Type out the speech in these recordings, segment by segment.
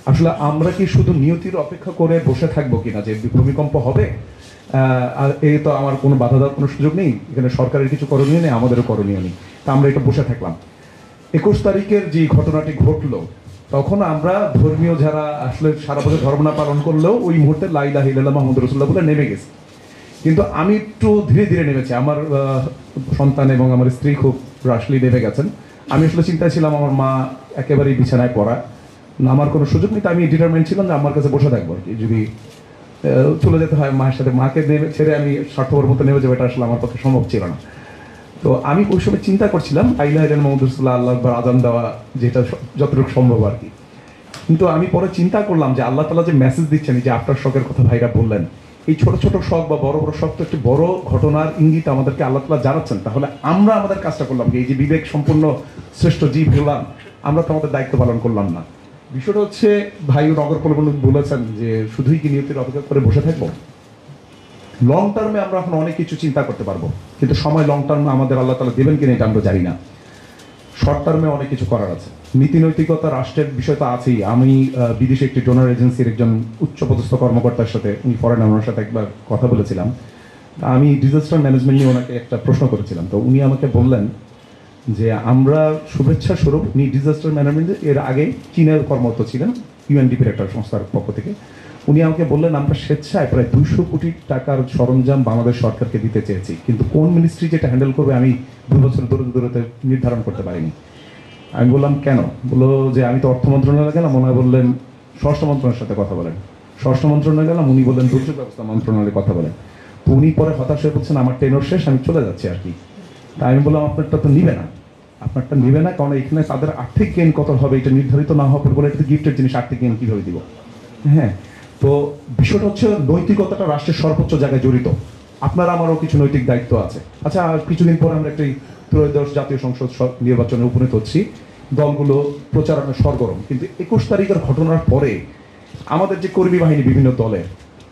আসলে আমরা কি শুধু নিয়তির অপেক্ষা করে বসে থাকবো কিনা যে ভূমিকম্প হবে, আর এই তো আমার কোনো বাধা দেওয়ার কোনো সুযোগ নেই, এখানে সরকারের কিছু করণীয় নেই, আমাদেরও করণীয় নেই, তা আমরা এটা বসে থাকলাম। 21 তারিখের যে ঘটনাটি ঘটলো, তখন আমরা ধর্মীয় যারা আসলে সারা বছর ধর্ম না পালন করলেও ওই মুহূর্তে লা ইলাহা ইল্লাল্লাহ মুহাম্মাদুর রাসূলুল্লাহ বলে নেমে গেছে। কিন্তু আমি একটু ধীরে ধীরে নেমেছি, আমার সন্তান এবং আমার স্ত্রী খুব রাশলি নেমে গেছেন। আমি আসলে চিন্তায় ছিলাম, আমার মা একেবারেই বিছানায় পড়া, আমার কোনো সুযোগ নেই, তো আমি ডিটারমেন্ট ছিলাম যে আমার কাছে বসে থাকবো আর কি, যদি চলে যেতে হয় মায়ের সাথে, মাকে নেমে ছেড়ে আমি স্বার্থপর মতো নেমে যাবো, এটা আসলে আমার পক্ষে সম্ভব ছিল না। তো আমি ওই সময় চিন্তা করছিলাম লা ইলাহা ইল্লাল্লাহ মুহাম্মাদুর রাসূলুল্লাহ, আল্লাহু আকবার আজান দেওয়া, যেটা যতটুকু সম্ভব আর কি। কিন্তু আমি পরে চিন্তা করলাম যে আল্লাহ তাআলা যে মেসেজ দিচ্ছেন, এই যে আফটার শকের কথা ভাইরা বললেন, এই ছোট ছোট শক বা বড় বড় শক তো একটি বড় ঘটনার ইঙ্গিত আমাদেরকে আল্লাহ তাআলা জানাচ্ছেন। তাহলে আমরা আমাদের কাজটা করলাম কি? এই যে বিবেক সম্পূর্ণ শ্রেষ্ঠ জীব হলাম, আমরা তো আমাদের দায়িত্ব পালন করলাম না। বিষয়টা হচ্ছে, ভাই নগর পরিবহন বলেছেন যে শুধুই কি নিয়তির অপেক্ষা করে বসে থাকবো? লং টার্মে আমরা এখন অনেক কিছু চিন্তা করতে পারবো, কিন্তু সময় লং টার্মে আমাদের আল্লাহ তাআলা দেবেন কিনা এটা আমরা জানি না। শর্ট টার্মে অনেক কিছু করার আছে, নীতি নৈতিকতা রাষ্ট্রের বিষয় তো আছেই। আমি বিদেশে একটি ডোনার এজেন্সির একজন উচ্চপদস্থ কর্মকর্তার সাথে, উনি ফরেন, ওনার সাথে একবার কথা বলেছিলাম। আমি ডিজাস্টার ম্যানেজমেন্ট নিয়ে ওনাকে একটা প্রশ্ন করেছিলাম, তো উনি আমাকে বললেন যে আমরা শুভেচ্ছা স্বরূপ, উনি ডিজাস্টার ম্যানেজমেন্ট এর আগে চীনের কর্মরত ছিলেন, ইউএনডিপির একটা সংস্থার পক্ষ থেকে। উনি আমাকে বললেন আমরা স্বেচ্ছায় প্রায় 200 কোটি টাকার সরঞ্জাম বাংলাদেশ সরকারকে দিতে চেয়েছি, কিন্তু কোন মিনিস্ট্রি যেটা হ্যান্ডেল করবে আমি 2 বছর দূরতে নির্ধারণ করতে পারিনি। আমি বললাম কেন? বললো যে আমি তো অর্থ মন্ত্রণালয়ে গেলাম, ওনারা বললেন স্বরাষ্ট্র মন্ত্রণালয়ের সাথে কথা বলেন। স্বরাষ্ট্র মন্ত্রণালয়ে গেলাম, উনি বললেন দুর্যোগ ব্যবস্থা মন্ত্রণালয়ে কথা বলেন। তো উনি পরে হতাশ হয়ে বলছেন আমার টেনর শেষ, আমি চলে যাচ্ছি আর কি। তা আমি বললাম আপনারটা তো নিবে না, আপনারটা নিবে না, কারণ এখানে তাদের আর্থিক গেইন কত হবে এটা নির্ধারিত না হওয়ার বলে, এটা তো গিফটের জিনিস, আর্থিক গেইন কীভাবে দিব? হ্যাঁ, তো বিষয়টা হচ্ছে নৈতিকতাটা রাষ্ট্রের সর্বোচ্চ জায়গায় জড়িত। আপনারা আমারও কিছু নৈতিক দায়িত্ব আছে। আচ্ছা, কিছুদিন পরে আমরা একটি ত্রয়োদশ জাতীয় সংসদ নির্বাচনে উপনীত হচ্ছি, দলগুলো প্রচারণা সরগরম, কিন্তু 21 তারিখের ঘটনার পরে আমাদের যে কর্মী বাহিনী বিভিন্ন দলের,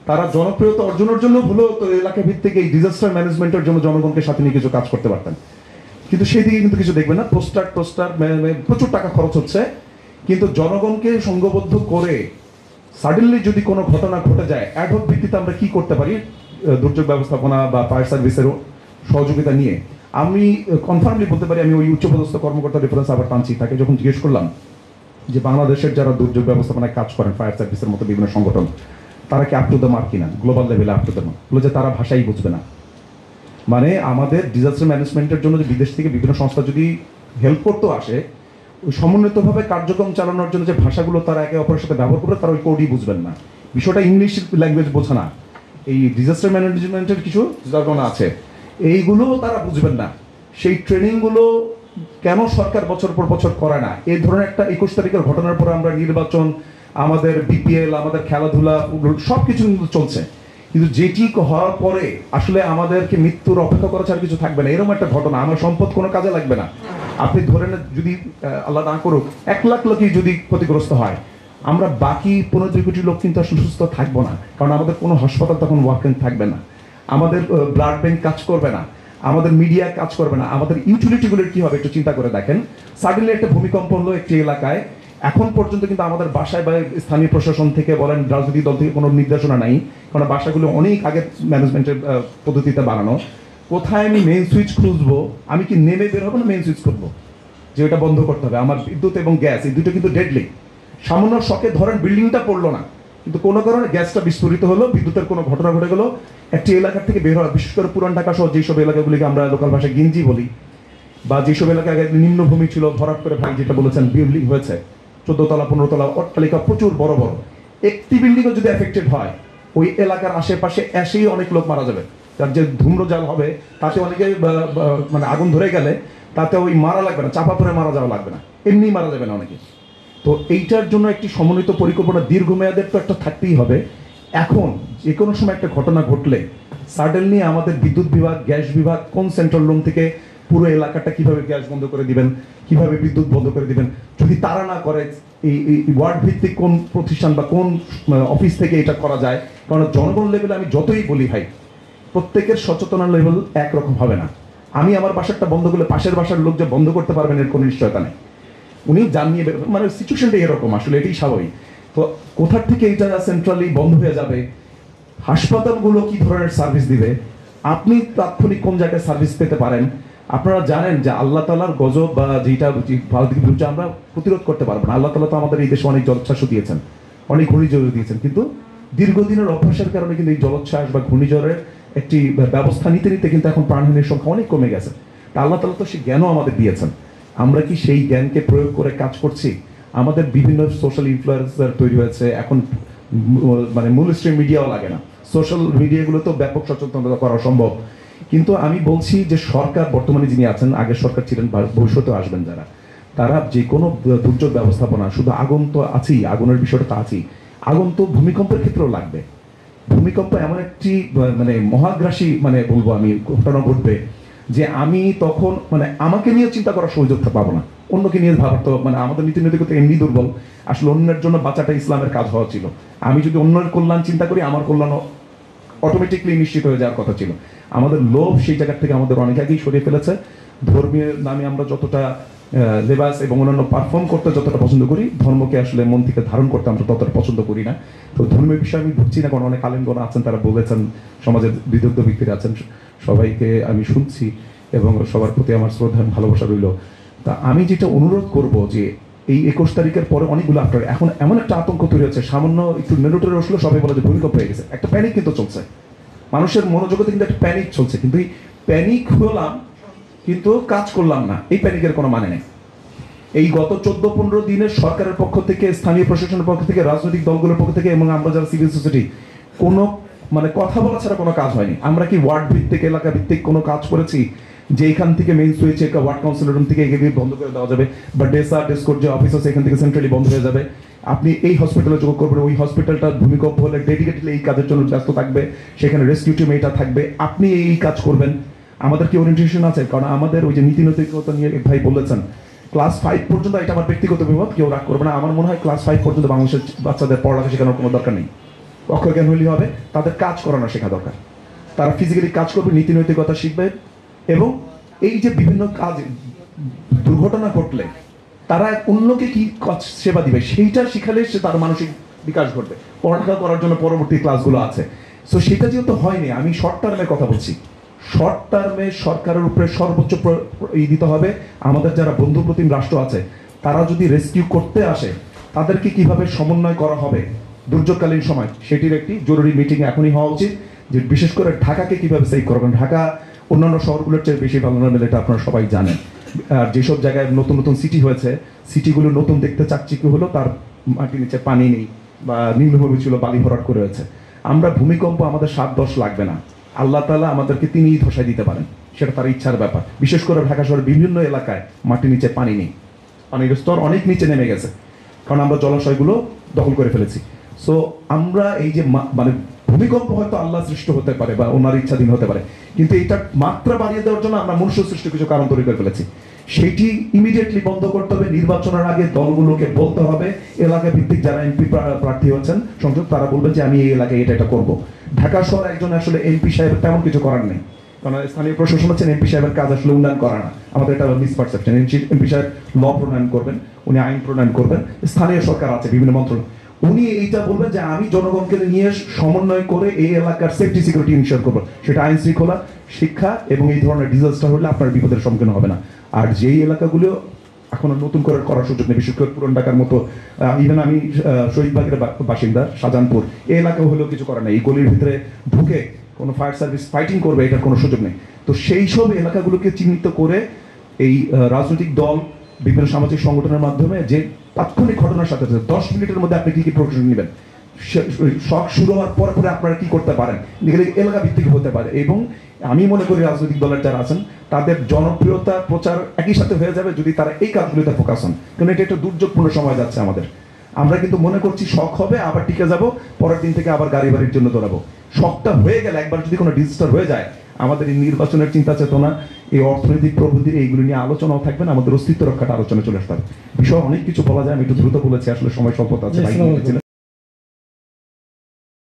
তারা জনপ্রিয়তা অর্জনের জন্য হলেও তো এলাকা ভিত্তিক এই ডিজাস্টার ম্যানেজমেন্টের জন্য জনগণকে সাথে নিয়ে কিছু কাজ করতে পারতেন, কিন্তু সেই দিকে কিন্তু কিছু দেখবেন না। পোস্টার প্রচুর টাকা খরচ হচ্ছে, কিন্তু জনগণকে সংঘবদ্ধ করে সাডেনলি যদি কোনো ঘটনা ঘটে যায়, অ্যাডহক ভিত্তিতে আমরা কি করতে পারি দুর্যোগ ব্যবস্থাপনা বা ফায়ার সার্ভিসের সহযোগিতা নিয়ে। আমি কনফার্মলি বলতে পারি, আমি ওই উচ্চপদস্থ কর্মকর্তা রেফারেন্স আবার টানছি, তাকে যখন জিজ্ঞেস করলাম যে বাংলাদেশের যারা দুর্যোগ ব্যবস্থাপনায় কাজ করেন, ফায়ার সার্ভিসের মতো বিভিন্ন সংগঠন, তারা কি আপ টু দ্য মার্ক কিনা, গ্লোবাল লেভেলে আপ টু দ্য মার্ক? বলে যে তারা ভাষাই বুঝবে না। মানে আমাদের ডিজাস্টার ম্যানেজমেন্টের জন্য যে বিদেশ থেকে বিভিন্ন সংস্থা যদি হেল্প করতেও আসে, ওই সমন্বিতভাবে কার্যক্রম চালানোর জন্য যে ভাষাগুলো তারা একে অপরের সাথে ব্যবহার করবে, তারা ওই কোডই বুঝবেন না। বিষয়টা ইংলিশ ল্যাঙ্গুয়েজ বোঝা না, এই ডিজাস্টার ম্যানেজমেন্টের কিছু জার্গন আছে, এইগুলো তারা বুঝবেন না। সেই ট্রেনিংগুলো কেন সরকার বছর পর বছর করে না? এই ধরনের একটা 21 তারিখের ঘটনার পর আমরা নির্বাচন, আমাদের বিপিএল, আমাদের খেলাধুলা সব কিছু কিন্তু চলছে, কিন্তু যেটি হওয়ার পরে আসলে আমাদেরকে মৃত্যুর অপেক্ষা করা ছাড়া কিছু থাকবে না। এরকম একটা ঘটনা, আমার সম্পদ কোনো কাজে লাগবে না। আপনি ধরেন যদি আল্লাহ না করুক 1 লাখ লোকই যদি ক্ষতিগ্রস্ত হয়, আমরা বাকি 15 কোটি লোক কিন্তু আসলে সুস্থ থাকবো না, কারণ আমাদের কোনো হাসপাতাল তখন ওয়ার্কিং থাকবে না, আমাদের ব্লাড ব্যাংক কাজ করবে না, আমাদের মিডিয়া কাজ করবে না, আমাদের ইউটিলিটিগুলোর কি হবে একটু চিন্তা করে দেখেন। সাডেনলি একটা ভূমিকম্প হলো একটি এলাকায়, এখন পর্যন্ত কিন্তু আমাদের বাসায় বা স্থানীয় প্রশাসন থেকে বলেন, রাজনৈতিক দল থেকে কোনো নির্দেশনা নাই, কারণ বাসাগুলো অনেক আগে ম্যানেজমেন্টের পদ্ধতিতে বানানো। কোথায় আমি মেইন সুইচ খুঁজবো? আমি কি নেমে বের হবো না মেইন সুইচ করবো যে এটা বন্ধ করতে হবে? আমার বিদ্যুৎ এবং গ্যাস, এই দুটো কিন্তু ডেডলি। সামান্য শকে ধরেন বিল্ডিংটা পড়লো না, কিন্তু কোনো কারণে গ্যাসটা বিস্ফোরিত হলো, বিদ্যুতের কোনো ঘটনা ঘটে গেলো, একটি এলাকার থেকে বের হয়, বিশেষ করে পুরান ঢাকা সহ যেসব এলাকাগুলিকে আমরা লোকাল ভাষায় গিঞ্জি বলি, বা যেসব এলাকায় আগে নিম্নভূমি ছিল, ভরাট করে ভাই যেটা বলেছেন বিল্ডিং হয়েছে 14 তলা 15 তলা অট্টালিকা প্রচুর বড় বড়, একটি বিল্ডিংও যদি এফেক্টেড হয়, ওই এলাকার আশেপাশে এসেই অনেক লোক মারা যাবে। তার যে ধূম্রজাল হবে তাতে অনেকে মানে আগুন ধরে গেলে তাতে ওই মারা লাগবে না, চাপা পড়ে মারা যাওয়া লাগবে না, এমনি মারা যাবে না অনেকে। তো এইটার জন্য একটি সমন্বিত পরিকল্পনা দীর্ঘমেয়াদের তো একটা থাকতেই হবে। এখন যে কোনো সময় একটা ঘটনা ঘটলে সাডেনলি আমাদের বিদ্যুৎ বিভাগ, গ্যাস বিভাগ কোন সেন্ট্রাল রুম থেকে পুরো এলাকাটা কিভাবে গ্যাস বন্ধ করে দিবেন, কিভাবে বিদ্যুৎ বন্ধ করে দিবেন, যদি তারা না করে এই ওয়ার্ড ভিত্তিক কোন প্রতিষ্ঠান বা কোন অফিস থেকে এটা করা যায়। কারণ জনগণ লেভেলে আমি যতই বলি ভাই, প্রত্যেকের সচেতনতা লেভেল একরকম হবে না। আমি আমার বাসাটা বন্ধ করলে পাশের বাসার লোক যে বন্ধ করতে পারবেন এর কোনো নিশ্চয়তা নেই। উনি জানিয়ে, মানে সিচুয়েশনটা এরকম, আসলে এটাই স্বাভাবিক। তো কোথার থেকে এটা সেন্ট্রালি বন্ধ হয়ে যাবে, হাসপাতালগুলো কি ধরনের সার্ভিস দিবে, আপনি তাৎক্ষণিক কোন জায়গায় সার্ভিস পেতে পারেন। আপনারা জানেন যে আল্লাহ তাআলার গজব বা যেটা ভারতীয় বিরুদ্ধে আমরা প্রতিরোধ করতে পারবো না। আল্লাহ তাআলা তো আমাদের এই দেশে অনেক জলোচ্ছ্বাস দিয়েছেন, অনেক ঘূর্ণিঝড় দিয়েছেন, কিন্তু দীর্ঘদিনের অভ্যাসের কারণে কিন্তু এই জলোচ্ছ্বাস বা ঘূর্ণিঝড়ের একটি ব্যবস্থা নিতে নিতে কিন্তু এখন প্রাণহানির সংখ্যা অনেক কমে গেছে। তা আল্লাহ তাআলা তো সেই জ্ঞানও আমাদের দিয়েছেন, আমরা কি সেই জ্ঞানকে প্রয়োগ করে কাজ করছি? আমাদের বিভিন্ন সোশ্যাল ইনফ্লুয়েন্সার তৈরি হয়েছে এখন, মানে মূল স্ট্রিম মিডিয়াও লাগে না, সোশ্যাল মিডিয়াগুলো তো ব্যাপক সচেতনতা করা সম্ভব। কিন্তু আমি বলছি যে সরকার বর্তমানে যিনি আছেন, আগের সরকার ছিলেন, ভবিষ্যতে আসবেন যারা, তারা যে কোনো দুর্যোগ ব্যবস্থাপনা, শুধু আগুন তো আছেই, আগুনের বিষয়টা তো আছেই, আগুন তো ভূমিকম্পের ক্ষেত্রেও লাগবে। ভূমিকম্প এমন একটি মানে মহাগ্রাসী মানে বলবো আমি ঘটনা ঘটবে যে আমি তখন মানে আমাকে নিয়ে চিন্তা করার সুযোগ পাবো না, অন্যকে নিয়ে ভাবার তো মানে আমাদের নীতি নৈতিকতা এমনি দুর্বল। আসলে অন্যের জন্য বাঁচাটা ইসলামের কাজ হওয়া ছিল। আমি যদি অন্যের কল্যাণ চিন্তা করি, আমার কল্যাণ অটোমেটিকলি নিশ্চিত হয়ে যাওয়ার কথা ছিল। আমাদের লোভ সেই জায়গা থেকে আমাদের অনেক আগেই সরিয়ে ফেলেছে। ধর্মীয় নামে আমরা যতটা লেবাস এবং অন্যান্য পারফর্ম করতে যতটা পছন্দ করি, ধর্মকে আসলে মন থেকে ধারণ করতে আমরা ততটা পছন্দ করি না। তো ধর্মের বিষয়ে আমি ঢুকছি না, কারণ অনেক আলেমগণ আছেন, তারা বলেছেন, সমাজের বিদগ্ধ ব্যক্তিরা আছেন, সবাইকে আমি শুনছি এবং সবার প্রতি আমার শ্রদ্ধা ভালোবাসা রইল। তা আমি যেটা অনুরোধ করব যে এই 21 তারিখের পরে অনেকগুলো আফটার, এখন এমন একটা আতঙ্ক তৈরি হচ্ছে, সামান্য একটু নেরোটের আসলে সবাই বলে যে ভূমিকম্প হয়ে গেছে, একটা প্যানিক কিন্তু চলছে, মানুষের মনোজগতে কিন্তু একটা প্যানিক চলছে। কিন্তু এই প্যানিক হলাম কিন্তু কাজ করলাম না, এই প্যানিকের কোনো মানে নেই। এই গত 14-15 দিনের সরকারের পক্ষ থেকে, স্থানীয় প্রশাসনের পক্ষ থেকে, রাজনৈতিক দলগুলোর পক্ষ থেকে এবং আমরা যারা সিভিল সোসাইটি, কোনো মানে কথা বলা ছাড়া কোনো কাজ হয়নি। আমরা কি ওয়ার্ড ভিত্তিক, এলাকা ভিত্তিক কোনো কাজ করেছি যে এখান থেকে main switch ward councillor room থেকে এগিয়ে বন্ধ করে দেওয়া যাবে, বা ডেসা ডেসকোর যে অফিস আছে এখান থেকে সেন্ট্রালি বন্ধ হয়ে যাবে, আপনি এই হসপিটালে যোগ করবেন, ওই হসপিটালটা ভূমিকম্প হলে ডেডিকেটলি এই কাজের জন্য ব্যস্ত থাকবে, সেখানে রেস্কিউ টিম এটা থাকবে, আপনি এই কাজ করবেন। আমাদের কি ওরিয়েন্টেশন আছে? কারণ আমাদের ওই যে নীতি নৈতিকতা নিয়ে ভাই বলেছেন, ক্লাস 5 পর্যন্ত, এটা আমার ব্যক্তিগত বিমত, কেউ রাগ করবে না, আমার মনে হয় ক্লাস 5 পর্যন্ত বাংলাদেশের বাচ্চাদের পড়ালেখা শেখানোর কোনো দরকার নেই। অক্ষর জ্ঞান হলেই হবে, তাদের কাজ করানো শেখা দরকার। তারা ফিজিক্যালি কাজ করবে, নীতি নৈতিকতা শিখবে, এবং এই যে বিভিন্ন কাজ দুর্ঘটনা ঘটলে তারা অন্যকে কি সেবা দিবে সেইটা শিখালে সে তার মানসিক বিকাশ ঘটবে। পড়ালেখা করার জন্য পরবর্তী ক্লাসগুলো আছে। সো সেটা যেহেতু হয়নি, আমি শর্ট টার্মের কথা বলছি। শর্ট টার্মে সরকারের উপরে সর্বোচ্চ দিতে হবে। আমাদের যারা বন্ধুপ্রতিম রাষ্ট্র আছে, তারা যদি রেস্কিউ করতে আসে, তাদেরকে কিভাবে সমন্বয় করা হবে দুর্যোগকালীন সময়, সেটির একটি জরুরি মিটিং এখনই হওয়া উচিত। যে বিশেষ করে ঢাকাকে কিভাবে সেভ করবেন, ঢাকা অন্যান্য শহরগুলোর চেয়ে বেশি ভালনারেবল, এটা আপনারা সবাই জানেন। আর যেসব জায়গায় নতুন নতুন সিটি হয়েছে, সিটিগুলো নতুন দেখতে চাকচিক্য হলো, তার মাটির নিচে পানি নেই বা নিম্নভূমি ছিল, বালি ভরাট করে হয়েছে। আমরা ভূমিকম্প আমাদের 7-10 লাগবে না, আল্লাহ তাআলা আমাদেরকে তিনিই ধসাই দিতে পারেন, সেটা তার ইচ্ছার ব্যাপার। বিশেষ করে ঢাকা শহরের বিভিন্ন এলাকায় মাটির নিচে পানি নেই, পানির স্তর অনেক নিচে নেমে গেছে, কারণ আমরা জলাশয়গুলো দখল করে ফেলেছি। সো আমরা এই যে মানে ভূমিকম্প হয়তো আল্লাহ সৃষ্ট হতে পারে বা ওনার ইচ্ছাধীন হতে পারে, কিন্তু এটা মাত্রা বাড়িয়ে দেওয়ার জন্য আমরা মনুষ্য সৃষ্ট কিছু কারণ তৈরি করে ফেলেছি। সেইটি ইমিডিয়েটলি বন্ধ করতে হবে। নির্বাচনের আগে দলগুলোকে বলতে হবে, এলাকা ভিত্তিক যারা এমপি প্রার্থী হচ্ছেন সংসদ, তারা বলবেন যে আমি এই এলাকায় এটা করবো। ঢাকা শহরে একজন আসলে এমপি সাহেবের তেমন কিছু করার নেই, কারণ স্থানীয় প্রশাসন হচ্ছেন এমপি সাহেবের কাজ আসলে উন্নয়ন করা না। আমাদের এটা মিসপারসেপশন। এমপি সাহেব ল প্রণয়ন করবেন, উনি আইন প্রণয়ন করবেন, স্থানীয় সরকার আছে বিভিন্ন মন্ত্রণালয়, উনি এইটা বলবেন যে আমি জনগণকে নিয়ে সমন্বয় করে এই এলাকার সেফটি সিকিউরিটি ইনশিওর করবো। সেটা আইন শৃঙ্খলা, শিক্ষা এবং এই ধরনের ডিজাস্টার হলে আপনার বিপদের সম্মুখীন হবে না। আর যেই এলাকাগুলো এখনো নতুন করে করার সুযোগ নেই, বিশেষ করে পুরান ঢাকার মতো, ইভেন আমি শহীদবাগের বাসিন্দা, শাহজাহানপুর, এই এলাকাও হলেও কিছু করার নেই। এই গলির ভিতরে ঢুকে কোনো ফায়ার সার্ভিস ফাইটিং করবে, এটার কোনো সুযোগ নেই। তো সেই সব এলাকাগুলোকে চিহ্নিত করে এই রাজনৈতিক দল, বিভিন্ন সামাজিক সংগঠনের মাধ্যমে যে তাৎক্ষণিক ঘটনার সাথে 10 মিনিটের মধ্যে আপনি কি কি প্রকাশন নেবেন, শখ শুরু হওয়ার পরে পরে আপনারা কি করতে পারেন, এলাকা ভিত্তিক হতে পারে। এবং আমি মনে করি রাজনৈতিক দলের যারা আছেন তাদের জনপ্রিয়তা প্রচার একই সাথে হয়ে যাবে যদি তারা এই কাজগুলিতে ফোকাস হন, কারণ এটা একটা দুর্যোগপূর্ণ সময় যাচ্ছে আমাদের। আমরা কিন্তু মনে করছি শখ হবে, আবার টিকে যাব, পরের দিন থেকে আবার গাড়ি বাড়ির জন্য দৌড়াবো। শখটা হয়ে গেলে, একবার যদি কোনো ডিজাস্টার হয়ে যায়, আমাদের এই নির্বাচনের চিন্তা চেতনা, এই অর্থনৈতিক প্রবৃদ্ধি, এইগুলো নিয়ে আলোচনাও থাকবে না, আমাদের অস্তিত্ব রক্ষাটা আলোচনা চলে আসতে হবে। বিষয় অনেক কিছু বলা যায়, আমি একটু দ্রুত বলেছি, আসলে সময় স্বল্পতা আছে।